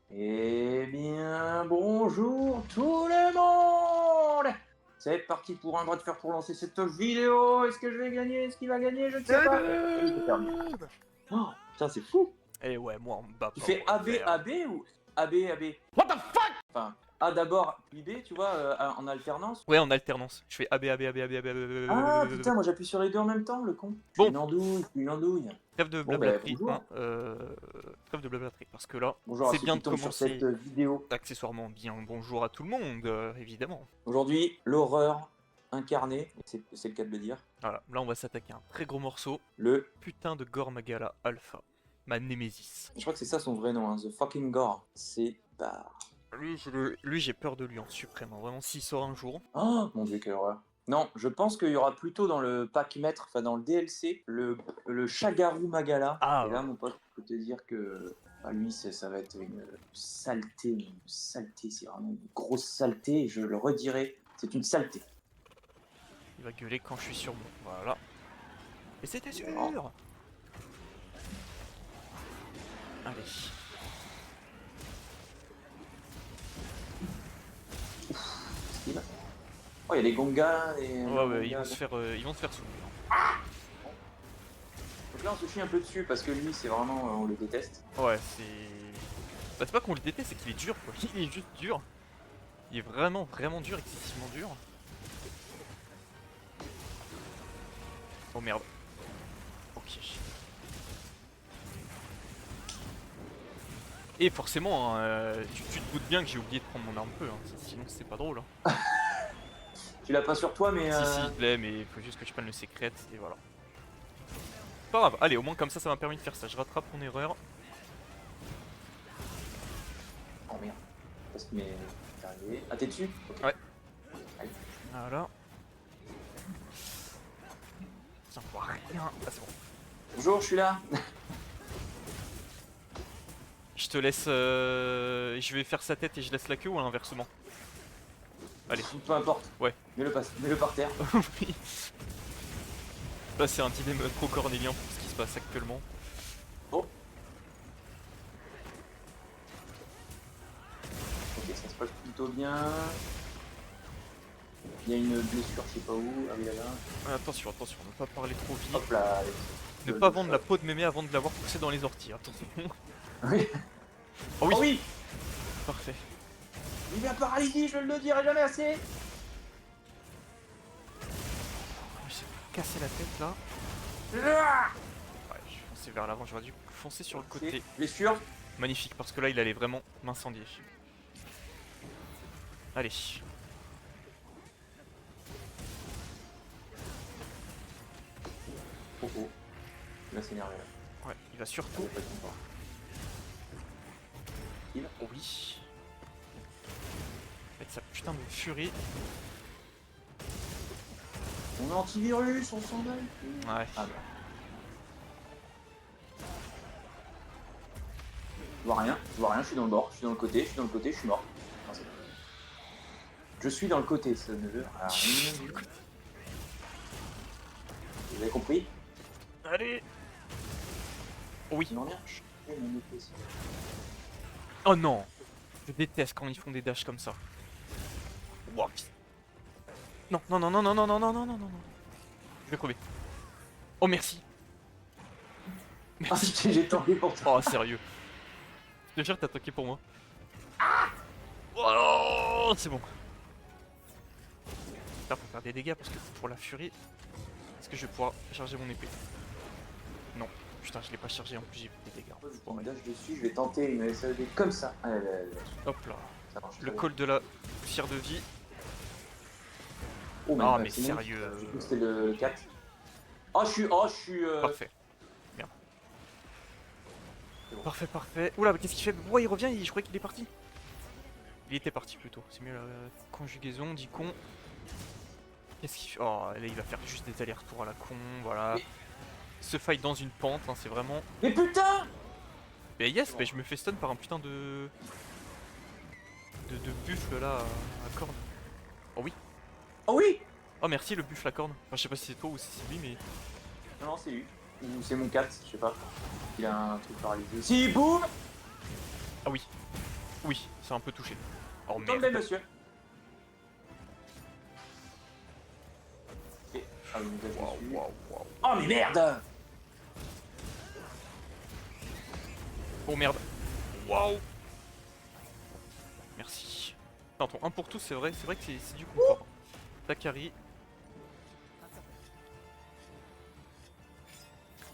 Eh bien, bonjour tout le monde. C'est parti pour un bras de fer pour lancer cette vidéo. Est-ce que je vais gagner? Est-ce qu'il va gagner? Je ne sais pas. Et il s'est perdu. Oh, putain, c'est fou. Et ouais, moi, on me bat Tu pas, fais on va AB, faire. AB ou AB, AB? What the fuck? Enfin, A d'abord, puis B, tu vois, en alternance. Ouais, en alternance. Je fais A, B, A, B, A, B, A, B, A, B, A, B, A, Ah, B, A, B, putain, moi j'appuie sur les deux en même temps, le con. Je suis Bon, une andouille, je suis une andouille. trêve de Bon, ben, blablaterie, bonjour. hein. Trêve de blablaterie, parce que là, Bonjour à c'est ceux bien qui de tombent sur cette commencer. vidéo. Accessoirement, bien bonjour à tout le monde, évidemment. Aujourd'hui, l'horreur incarnée, c'est le cas de le dire. Voilà, là, on va s'attaquer à un très gros morceau. Le Putain de Gore Magala Alpha, ma némésis. Je crois que c'est ça son vrai nom, hein, The Fucking Gore. C'est pas. Lui, j'ai peur de lui en suprême, hein. Vraiment, s'il sort un jour. Oh mon dieu, quelle horreur. Non, je pense qu'il y aura plutôt dans le pack maître, enfin dans le DLC, le Shagaru Magala. Ah, Et là, ouais. mon pote, je peux te dire que lui, ça va être une saleté. Une saleté, c'est vraiment une grosse saleté. Et je le redirai, c'est une saleté. Il va gueuler quand je suis sur moi. Voilà. Et c'était sûr. Oh. Allez. Steve. Oh, il y a des gongas et. Ouais, ils vont se faire soulever. Donc là, on se chie un peu dessus parce que lui, c'est vraiment. On le déteste. Ouais, c'est. Bah, c'est pas qu'on le déteste, c'est qu'il est dur, quoi. Il est juste dur. Il est vraiment, vraiment dur, excessivement dur. Oh merde. Ok. Et forcément, hein, tu te doutes bien que j'ai oublié de prendre mon arme peu, hein. Sinon c'est pas drôle. Hein. Tu l'as pas sur toi, mais. Si, je l'ai, mais il faut juste que je prenne le secret, et voilà. Pas grave, allez, au moins comme ça m'a permis de faire ça. Je rattrape mon erreur. Oh merde. Parce que mes. T'es arrivé. Ah, t'es dessus? Okay. Ouais. Allez. Voilà. J'en vois rien. Ah, c'est bon. Bonjour, je suis là. Je te laisse. Je vais faire sa tête et je laisse la queue ou inversement? Allez. Peu importe. Ouais. Mets-le par terre. Oui. Là, c'est un dilemme trop cornélien pour ce qui se passe actuellement. Oh. Ok, ça se passe plutôt bien. Il y a une blessure, je sais pas où. Ah oui, là. Attention, attention, ne pas parler trop vite. Hop là. Ne pas vendre la peau de mémé avant de l'avoir poussé dans les orties. Attention. Oui. Oh oui. Oh oui. Parfait. Il y a paralysie, je ne le dirai jamais assez. J'ai cassé la tête là. Ouais, je suis foncé vers l'avant, j'aurais dû foncer sur le côté. Blessure. Magnifique, parce que là il allait vraiment m'incendier. Allez. Oh oh. Là, c'est énervé. Ouais, il va surtout. Pas content. Oh oui. Avec sa putain de furie. On est antivirus, on s'en va. Ouais. Ah bah. Je vois rien, je suis dans le bord, je suis dans le côté, je suis mort. Non, c'est bon. Je suis dans le côté, ça ne veut rien dire. Vous avez compris? Allez. Oh oui. Non, rien. Oh non. Je déteste quand ils font des dashs comme ça. Wow. Non, non, non, non, non, non, non, non, non, non, non. Je vais crever. Oh merci. Merci, j'ai tenté pour toi. Oh sérieux. Je te jure, t'as toqué pour moi. Oh, c'est bon. J'espère pour faire des dégâts parce que pour la furie, est-ce que je vais pouvoir charger mon épée? Non. Putain, je l'ai pas chargé en plus, j'ai fait des dégâts. Je me dash dessus, je vais tenter une SAD comme ça. Allez, allez, allez. Hop là. Ça marche. Le col de la poussière de vie. Oh, Ah, mais sérieux. J'ai cru que c'était le 4. Oh, je suis. Parfait. Merde. Bon. Parfait, parfait. Oula, mais qu'est-ce qu'il fait? Pourquoi il revient? Je croyais qu'il est parti. Il était parti plutôt. C'est mieux la conjugaison, dit con. Qu'est-ce qu'il fait? Oh, là, il va faire juste des allers-retours à la con, voilà. Mais... Se fight dans une pente, hein, c'est vraiment. Mais putain! Mais yes, mais je me fais stun par un putain de buffle là à corne. Oh oui. Oh oui! Oh merci le buffle à corne. Enfin, je sais pas si c'est toi ou si c'est lui, mais. Non, non, c'est lui. Ou c'est mon 4, je sais pas. Il a un truc paralysé. Si, boum! Ah oui. Oui, c'est un peu touché. Oh Tombez, merde. monsieur. Ok. Ah, oui, nous Waouh, dessus. waouh, waouh. Oh, mais merde! Oh merde. Waouh. Merci. Attends, ton 1 pour tous, c'est vrai que c'est du confort. Takari.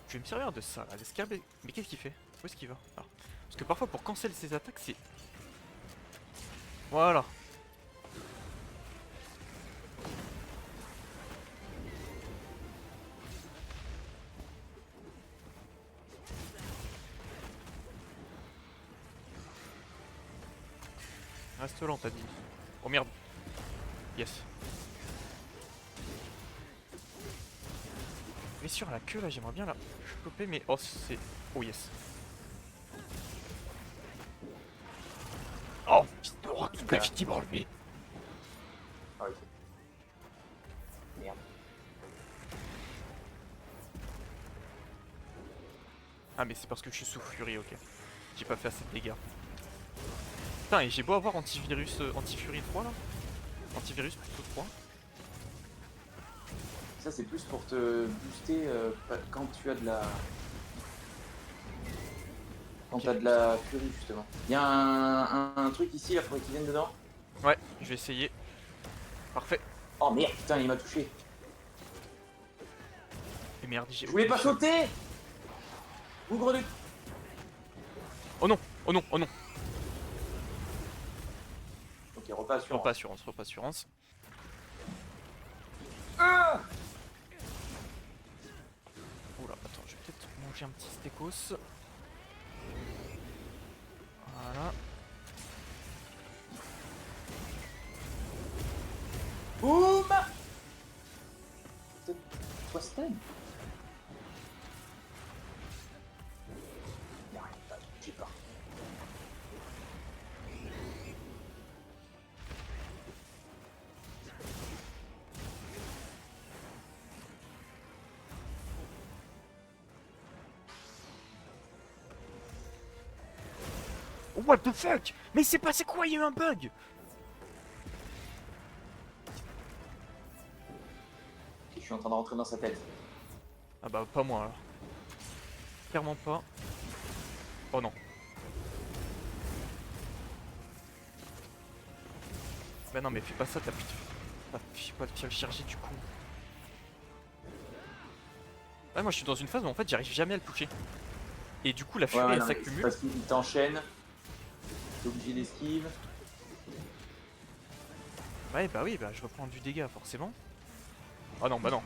Je vais me servir de ça là, l'escarbet. Mais qu'est-ce qu'il fait? Où est-ce qu'il va? Ah. Parce que parfois pour cancel ses attaques, c'est. Voilà. Reste lent, t'as dit. Oh merde. Yes. Mais sur la queue là, j'aimerais bien la choper, mais oh c'est. Oh yes. Oh putain, oh, tout effectivement lui. Ah, ok. Merde. Ah mais c'est parce que je suis sous furie, ok. J'ai pas fait assez de dégâts. Putain, et j'ai beau avoir antivirus, anti-furie 3 là. Antivirus plutôt 3. Ça, c'est plus pour te booster quand tu as de la. Quand Ok. t'as de la furie, justement. Il y a un truc ici, là, faudrait qu'il vienne dedans. Ouais, je vais essayer. Parfait. Oh merde, putain, il m'a touché. Et merde, j'ai. Je voulais pas sauter! Bougre de. Oh non, oh non, oh non. Ok, repas assurant. Repas assurance, repas assurance. Ah! Oula, attends, je vais peut-être manger un petit stécos. Voilà. Boum! Toi, stun? Y'a rien, j'ai pas. What the fuck? Mais il s'est passé quoi? Il y a eu un bug? Je suis en train de rentrer dans sa tête. Ah bah pas moi alors. Clairement pas. Oh non. Bah non mais fais pas ça, t'as plus de... T'as pas de fiole chargée du coup. Ouais moi je suis dans une phase où en fait j'arrive jamais à le toucher. Et du coup la furie Ouais, elle non, mais s'accumule. parce qu'il t'enchaîne. T'es obligé d'esquive. Ouais bah oui bah je reprends du dégât forcément. Ah non bah non.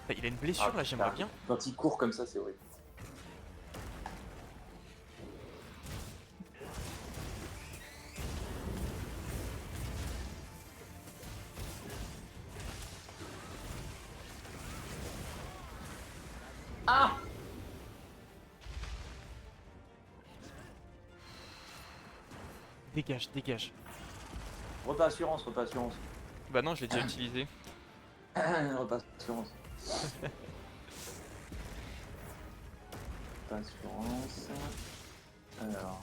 Bah, il a une blessure là j'aimerais bien. Quand il court comme ça, c'est horrible. Ah! Dégage, dégage. Repas assurance, repas assurance. Bah non je l'ai déjà utilisé. Repas assurance. Repas assurance. Alors.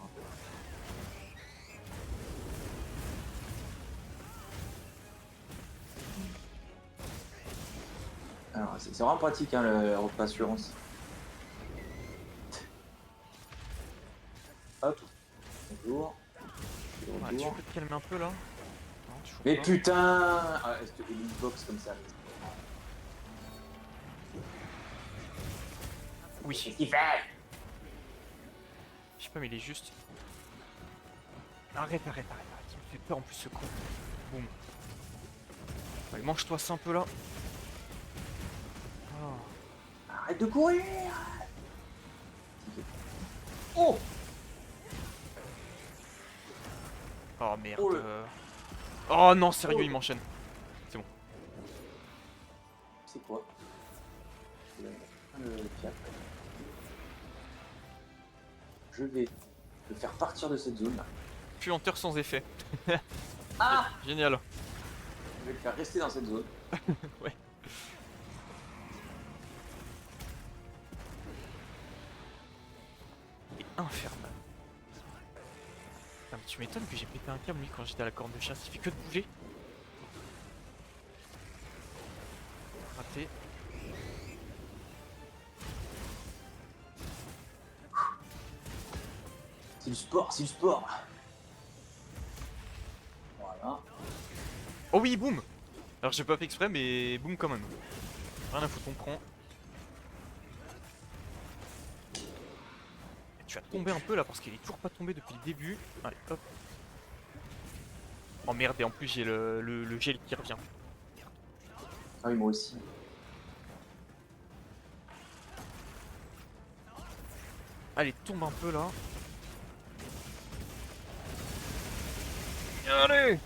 Alors, c'est vraiment pratique, hein, le repas assurance. Hop. Bonjour. Ouais, tu peux te calmer un peu là? Non, toujours Mais pas. putain! Ah, est-ce que une box comme ça? Oui. Qu'est-ce qu'il fait? Je sais pas mais il est juste... Arrête, arrête, arrête, arrête. Il me fait peur en plus ce con. Boum. Allez, mange-toi ça un peu là. Oh. Arrête de courir! Oh! Oh merde. Oh, le- Oh non, sérieux, Oh. il m'enchaîne. C'est quoi? Le fiac. Je vais le faire partir de cette zone là. Puanteur sans effet. Ah! Génial. Je vais le faire rester dans cette zone. Ouais. Et infernal. Tu m'étonnes que j'ai pété un câble lui quand j'étais à la corne de chasse, il fait que de bouger. Raté. C'est du sport, c'est du sport. Voilà. Oh oui, boum. Alors j'ai pas fait exprès mais boum quand même. Rien à foutre, on prend. Tu vas tomber un peu là parce qu'il est toujours pas tombé depuis le début. Allez, hop. Oh merde, et en plus j'ai le gel qui revient. Ah oui, moi aussi. Allez, tombe un peu là. Allez.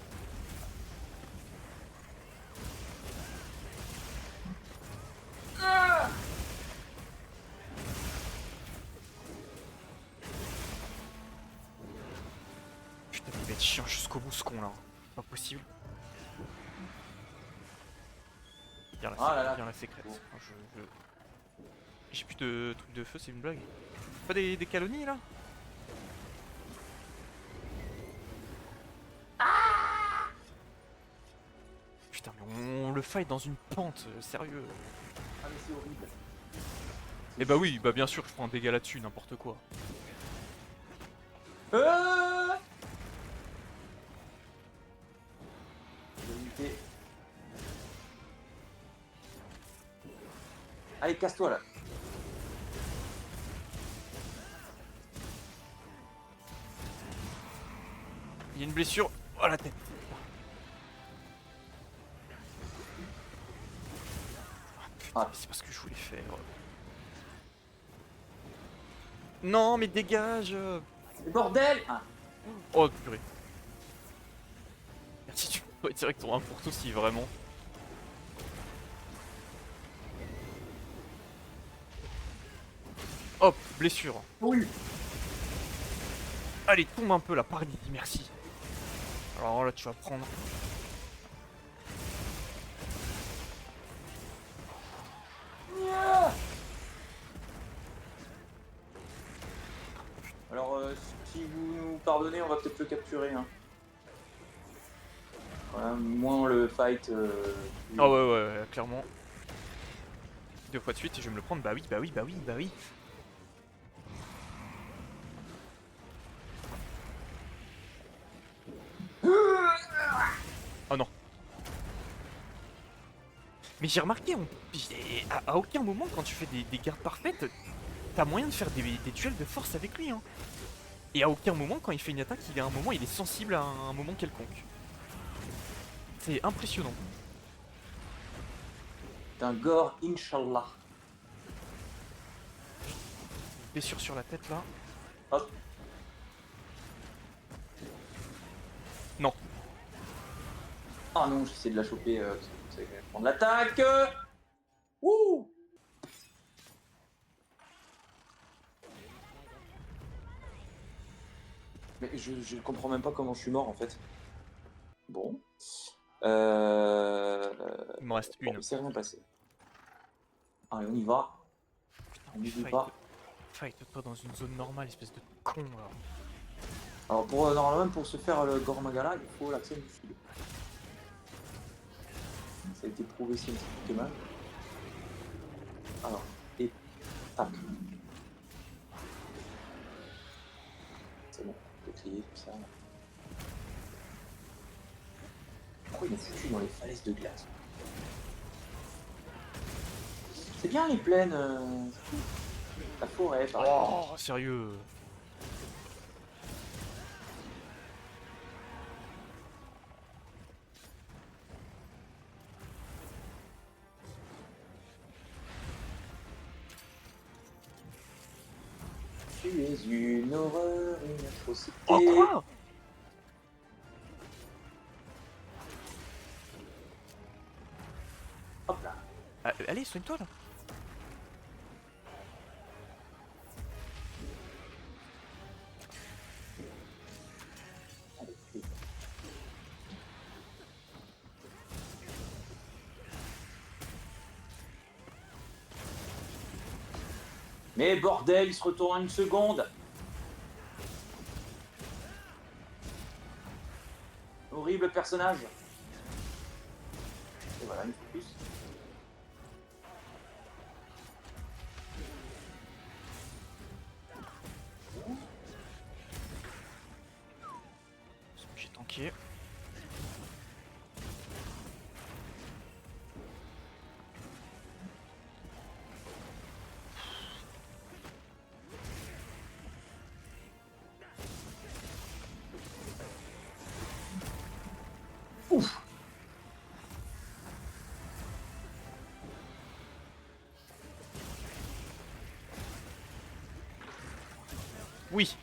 Putain, il va être chiant jusqu'au bout ce con là. Pas possible. Bien la, Ah là là. bien la sécrète. Bon. J'ai plus de trucs de feu, c'est une blague. Pas des calonies là? Putain, mais on le fight dans une pente, sérieux. Ah mais c'est horrible. Eh bah oui, bah bien sûr que je prends un dégât là-dessus, n'importe quoi. Je vais lutter. Allez, casse-toi là. Il y a une blessure. Oh la tête. Ah. C'est pas ce que je voulais faire. Non, mais dégage. Bordel. Ah. Oh purée. Merci, tu peux tirer avec ton 1 pour tout si vraiment. Hop, blessure. Oui. Allez, tombe un peu là, par Didi, merci. Alors là, tu vas prendre. Alors, si vous nous pardonnez, on va peut-être le capturer. Hein. Voilà, moins le fight. Ah ouais, clairement. 2 fois de suite et je vais me le prendre. Bah oui, bah oui, bah oui, bah oui. Oh non. Mais j'ai remarqué, à aucun moment quand tu fais des gardes parfaites, t'as moyen de faire des duels de force avec lui. Hein. Et à aucun moment, quand il fait une attaque, il est sensible à un moment quelconque. C'est impressionnant. D'un gore, Inch'Allah. Blessure sur la tête là. Hop. Non. Ah non, j'essaie de la choper. C'est prendre l'attaque. Ouh. Mais je comprends même pas comment je suis mort en fait. Bon. Il m'en reste une. Bon, il s'est rien passé. Allez, on y va. On n'oublie pas. Fight-toi dans une zone normale, espèce de con là. Alors normalement pour se faire le Gormagala, il faut l'accès du fil. Ça a été prouvé scientifiquement. Alors, et tac. C'est bon, on peut crier tout ça. Pourquoi ils m'ont foutu dans les falaises de glace? C'est bien les plaines, la forêt par exemple. Oh, sérieux. Tu es une horreur, une atrocité. Oh quoi? Hop là. Allez, soigne-toi là. Allez, fais. Mais bordel, il se retourne en une seconde. Horrible personnage. Et voilà, une fois de plus. J'ai tanké. Ouf. Oui.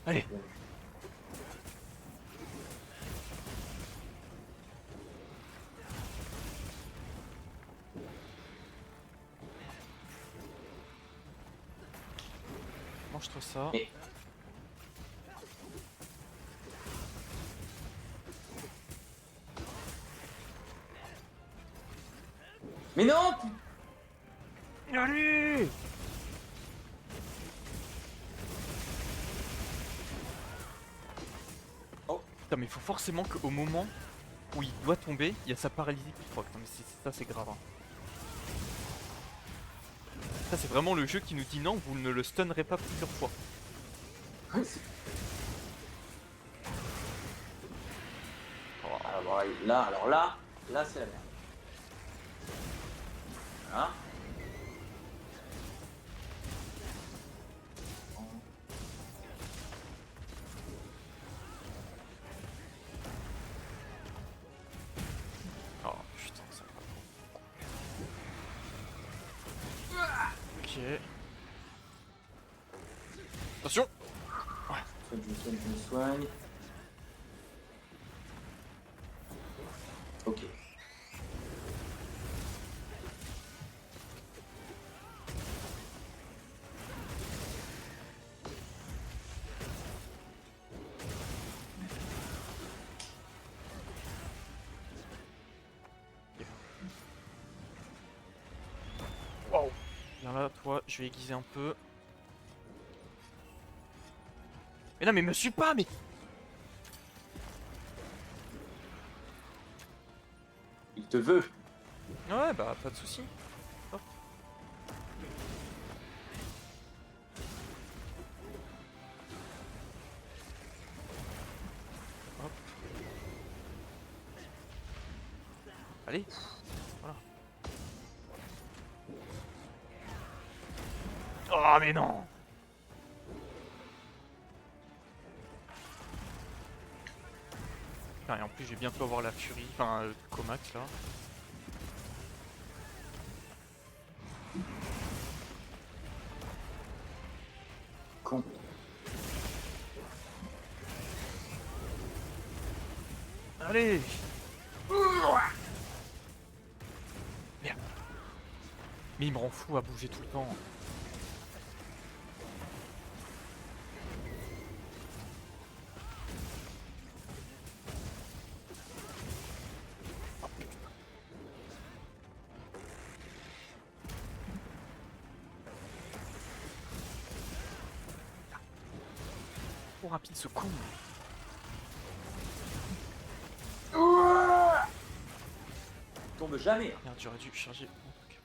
Allez. Mange-toi ça. Et... Mais non. Allez. Oh. Putain, mais il faut forcément qu'au moment où il doit tomber, il y a sa paralysie qui proc. Non mais ça c'est grave. Hein. Ça c'est vraiment le jeu qui nous dit non, vous ne le stunnerez pas plusieurs fois. Oh. Alors là, c'est la merde. Voilà. Oh putain, ça va. Ok. Attention. Je me soigne. Ok. Wow. Viens là, toi, je vais aiguiser un peu. Mais non, mais me suis pas, mais... Il te veut. Ouais, bah, pas de soucis. Hop. Hop. Allez. Voilà. Oh, mais non. Putain, et en plus, je vais bientôt avoir la furie, enfin, le Comax, là. Con. Allez. Merde. Mais il me rend fou à bouger tout le temps. Trop rapide ce con. Tombe jamais. Merde, j'aurais dû charger mon truc.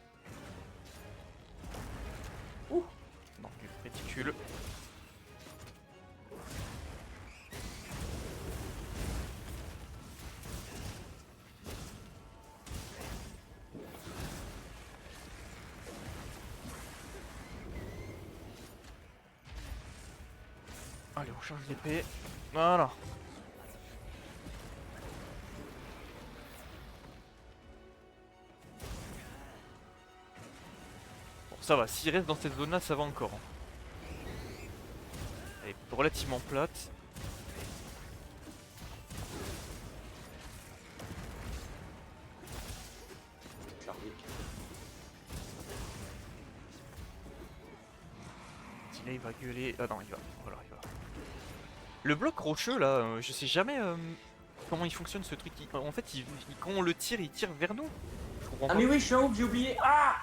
Ouh. Non, réticule. Allez, on change l'épée. Voilà. Bon, ça va. S'il reste dans cette zone-là, ça va encore. Elle est relativement plate. Chargé. Là, il va gueuler. Ah non, il va. Voilà, il va. Le bloc rocheux, là, je sais jamais comment il fonctionne ce truc. En fait, quand on le tire, il tire vers nous. Je comprends Ah pas. mais oui, je suis en haut, j'ai oublié. Ah.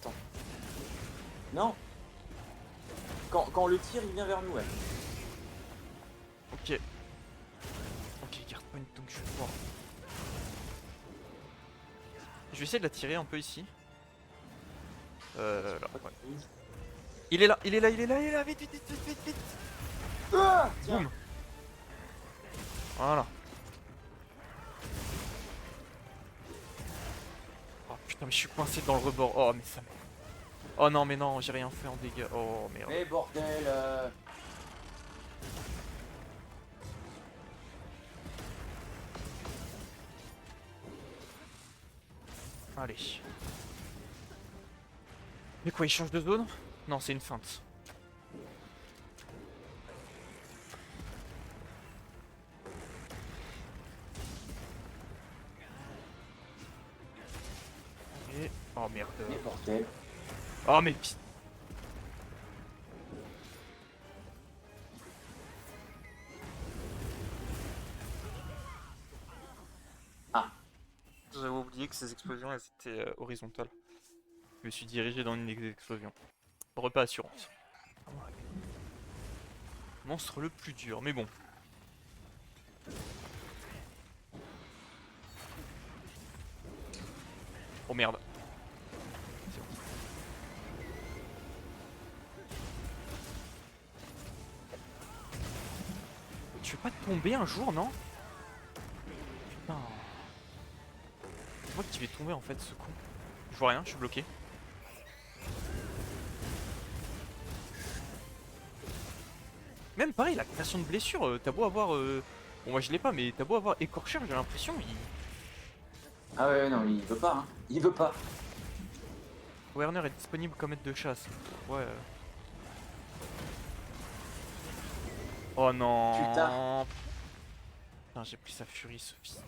Attends. Non. Quand on le tire, il vient vers nous, ouais. Ok. Je vais pouvoir. Je vais essayer de la tirer un peu ici. Là, ouais. Il est là, il est là, il est là, il est là, vite, vite, vite, vite, vite, vite. Ah, tiens. Boum. Voilà. Oh putain, mais je suis coincé dans le rebord. Oh, mais ça. Oh non, mais non, j'ai rien fait en dégâts. Oh merde. Mais bordel. Allez. Mais quoi, il change de zone? Non, c'est une feinte. Et... Oh merde. Mais bordel. Oh mais... Ah. J'avais oublié que ces explosions, elles étaient horizontales. Je me suis dirigé dans une explosion. Repas assurance. Monstre le plus dur, mais bon. Oh merde. C'est bon. Tu veux pas tomber un jour, non? Putain. C'est moi qui vais tomber en fait, ce con. Je vois rien, je suis bloqué. Même pareil, la création de blessure, t'as beau avoir... Bon moi je l'ai pas, mais t'as beau avoir écorcheur, j'ai l'impression, il... Ah ouais, non, il veut pas, hein. Il veut pas. Werner est disponible comme aide de chasse. Ouais. Oh non. Putain. Putain, j'ai pris sa furie, ce fils.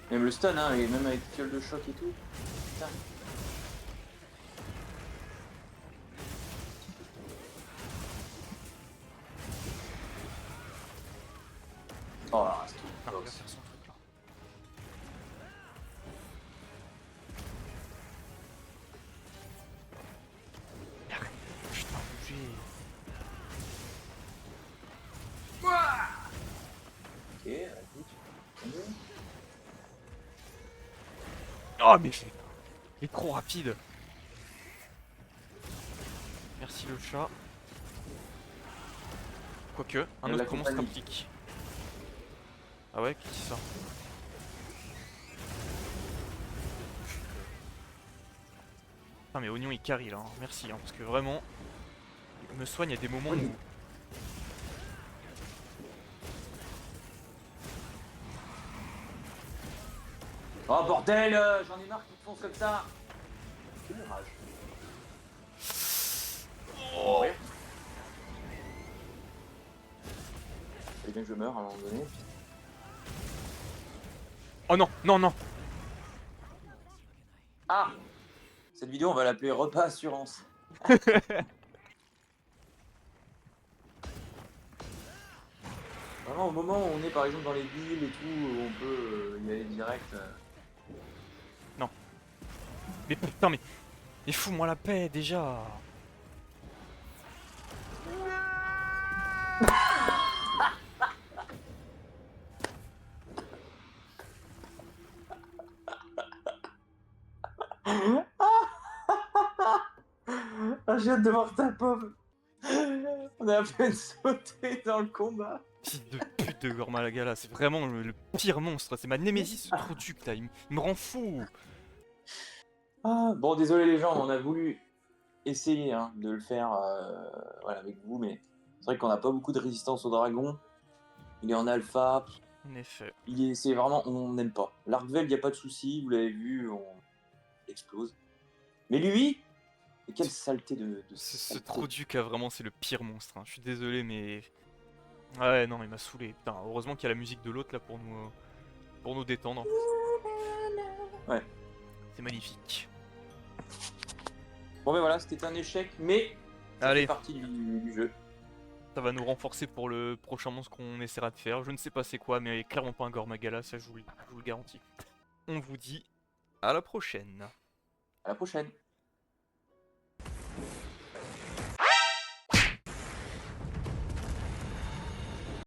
Même le stun, hein, et même avec fiole de choc et tout. Putain. Oh là, c'est tout. Ah, il va faire son truc là. Mais arrête, putain, bouger. Ok, vas-y. Oh mais il est trop rapide. Merci le chat. Quoique, un La autre monstre compagnie. implique. Ah ouais, qui c'est ça? Putain mais Oignon il carry là, hein. Merci hein, parce que vraiment, il me soigne à des moments où... Oh bordel, j'en ai marre qu'ils te foncent comme ça. Quel rage. Oh. Ouais. Fallait bien que je meure à un moment donné. Oh non, non, non. Ah. Cette vidéo, on va l'appeler repas assurance. Vraiment, au moment où on est par exemple dans les villes et tout, où on peut y aller direct. Non. Mais putain mais fous-moi la paix déjà. Ah, j'ai hâte de voir ta pomme. On a à peine sauté dans le combat. Fils de pute de Gormalagala, c'est vraiment le pire monstre, c'est ma némésis ce Trotuc là, il me rend fou. Ah, bon, désolé les gens, on a voulu essayer hein, de le faire voilà, avec vous, mais c'est vrai qu'on n'a pas beaucoup de résistance au dragon. Il est en alpha, En effet. c'est vraiment, on n'aime pas. L'Arkvel, il n'y a pas de souci, vous l'avez vu, on explose. Mais lui, mais quelle saleté de Ce saleté. Trotuc là vraiment c'est le pire monstre, hein. Je suis désolé mais... Ouais non il m'a saoulé, putain, heureusement qu'il y a la musique de l'autre là pour nous détendre. Ouais. C'est magnifique. Bon ben voilà, c'était un échec, mais ça Allez. fait partie du jeu. Ça va nous renforcer pour le prochain monstre qu'on essaiera de faire. Je ne sais pas c'est quoi, mais clairement pas un Gormagala, ça je vous le garantis. On vous dit à la prochaine. À la prochaine.